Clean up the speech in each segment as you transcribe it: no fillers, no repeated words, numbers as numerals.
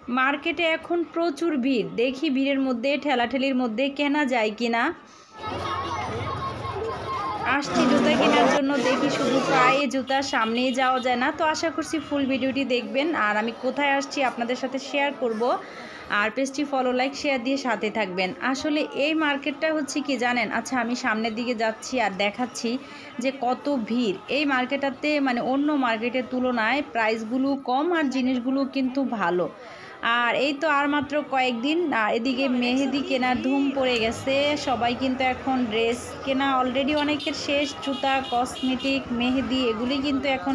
মার্কেটে এখন প্রচুর ভিড়, দেখি ভিড়ের মধ্যে ঠেলাঠেলির মধ্যে কেনা যায় কিনা। আসছি জুতা কেনার জন্য, দেখি শুধু পায়ে জুতা, সামনেই যাওয়া যায় না। তো আশা করছি ফুল ভিডিওটি দেখবেন, আর আমি কোথায় আসছি আপনাদের সাথে শেয়ার করব। আর পেজটি ফলো, লাইক, শেয়ার দিয়ে সাথে থাকবেন। আসলে এই মার্কেটটা হচ্ছে কি জানেন, আচ্ছা আমি সামনের দিকে যাচ্ছি আর দেখাচ্ছি যে কত ভিড় এই মার্কেটটাতে। মানে অন্য মার্কেটের তুলনায় প্রাইসগুলো কম আর জিনিসগুলো কিন্তু ভালো। আর এই তো আর মাত্র কয়েকদিন, আর এদিকে মেহেদি কেনার ধুম পড়ে গেছে। সবাই কিন্তু এখন ড্রেস কেনা অলরেডি অনেকের শেষ, জুতা, কসমেটিক, মেহেদি এগুলি কিন্তু এখন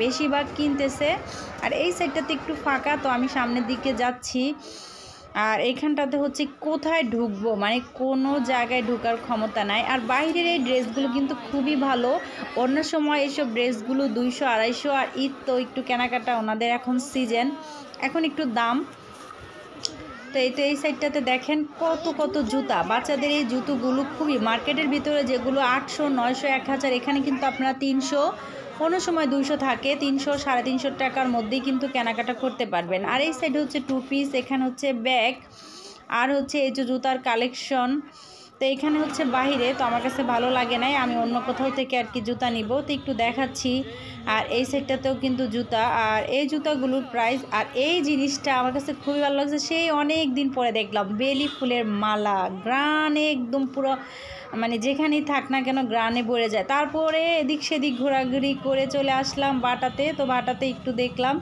বেশিরভাগ কিনতেছে। আর এই সাইডটাতে একটু ফাঁকা, তো আমি সামনের দিকে যাচ্ছি। আর এইখানটাতে হচ্ছে কোথায় ঢুকবো, মানে কোনো জায়গায় ঢোকার ক্ষমতা নাই। আর বাইরের এই ড্রেসগুলো কিন্তু খুবই ভালো। অন্য সময় এইসব ড্রেসগুলো 200-250, আর ঈদ তো একটু কেনাকাটা, ওনাদের এখন সিজন, এখন একটু দাম। তো এই সাইডটাতে দেখেন কত কত জুতা, বাচ্চাদের এই জুতোগুলো খুবই, মার্কেটের ভিতরে যেগুলো 800, 900, 1000, এখানে কিন্তু আপনারা 300, কোনো সময় 200 থাকে, 300, 350 টাকার মধ্যেই কিন্তু কেনাকাটা করতে পারবেন। আর এই সাইডে হচ্ছে টু পিস, এখানে হচ্ছে ব্যাগ, আর হচ্ছে এই যে জুতার কালেকশন। তো এখানে হচ্ছে বাহিরে, তো আমার কাছে ভালো লাগে নাই, আমি অন্য কোথাও থেকে আর কি জুতা নিব, তো একটু দেখাচ্ছি। আর এই সাইডটাতেও কিন্তু জুতা, আর এই জুতাগুলোর প্রাইস, আর এই জিনিসটা আমার কাছে খুবই ভালো লাগছে, সেই অনেক দিন পরে দেখলাম বেলি ফুলের মালা, গ্রানে একদম পুরো, মানে যেখানেই থাক না কেন গ্রানে ভরে যায়। তারপরে এদিক সেদিক ঘোরাঘুরি করে চলে আসলাম বাটাতে, তো বাটাতে একটু দেখলাম,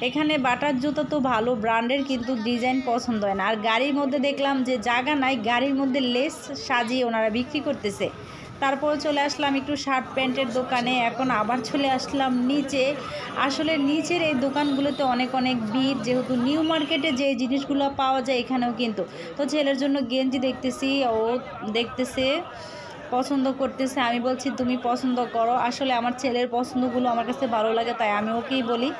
এখানে বাটার জুতো তো ভালো ব্র্যান্ডের, কিন্তু ডিজাইন পছন্দ হয় না। আর গাড়ির মধ্যে দেখলাম যে জায়গা নাই, গাড়ির মধ্যে লেস সাজিয়ে ওনারা বিক্রি করতেছে। তারপরে চলে আসলাম একটু শার্ট প্যান্টের দোকানে, এখন আবার চলে আসলাম নিচে। আসলে নিচের এই দোকানগুলোতে অনেক অনেক ভিড়, যেহেতু নিউ মার্কেটে যে জিনিসগুলো পাওয়া যায় এখানেও কিন্তু। তো ছেলের জন্য গেঞ্জি দেখতেছি, ও দেখতেছে, পছন্দ করতেছে, আমি বলছি তুমি পছন্দ করো। আসলে আমার ছেলের পছন্দগুলো আমার কাছে ভালো লাগে, তাই আমি ওকেই বলি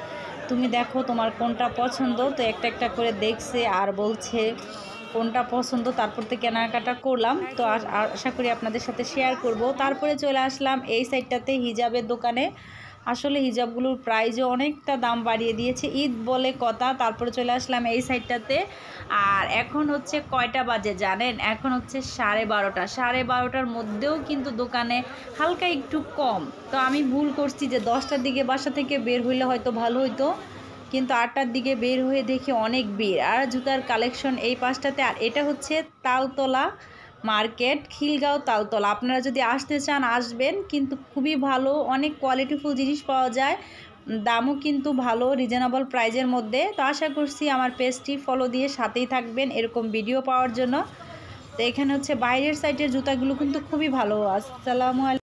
তুমি দেখো তোমার কোনটা পছন্দ। তো একটা একটা করে দেখছে আর বলছে কোনটা পছন্দ, তারপর তো কেনাকাটা করলাম। তো আশা করি আপনাদের সাথে শেয়ার করব। তারপরে চলে আসলাম এই সাইডটাতে হিজাবের দোকানে। আসলে হিজাবগুলোর প্রাইসও অনেকটা দাম বাড়িয়ে দিয়েছে, ঈদ বলে কথা। তারপরে চলে আসলাম এই সাইডটাতে। আর এখন হচ্ছে কয়টা বাজে জানেন, এখন হচ্ছে 12:30। 12:30টার মধ্যেও কিন্তু দোকানে হালকা একটু কম। তো আমি ভুল করছি যে 10টার দিকে বাসা থেকে বের হইলে হয়তো ভালো হইতো, কিন্তু 8টার দিকে বের হয়ে দেখি অনেক ভিড়। আর জুতার কালেকশন এই পাশটাতে। আর এটা হচ্ছে তালতলা মার্কেট, খিলগাঁও তালতলা। আপনারা যদি আসতে চান আসবেন, কিন্তু খুবই ভালো, অনেক কোয়ালিটিফুল জিনিস পাওয়া যায়, দামও কিন্তু ভালো, রিজনেবল প্রাইজের মধ্যে। তো আশা করছি আমার পেজটি ফলো দিয়ে সাথেই থাকবেন এরকম ভিডিও পাওয়ার জন্য। তো এখানে হচ্ছে বাইরের সাইডের জুতাগুলো কিন্তু খুবই ভালো। আসসালামু আলাইকুম।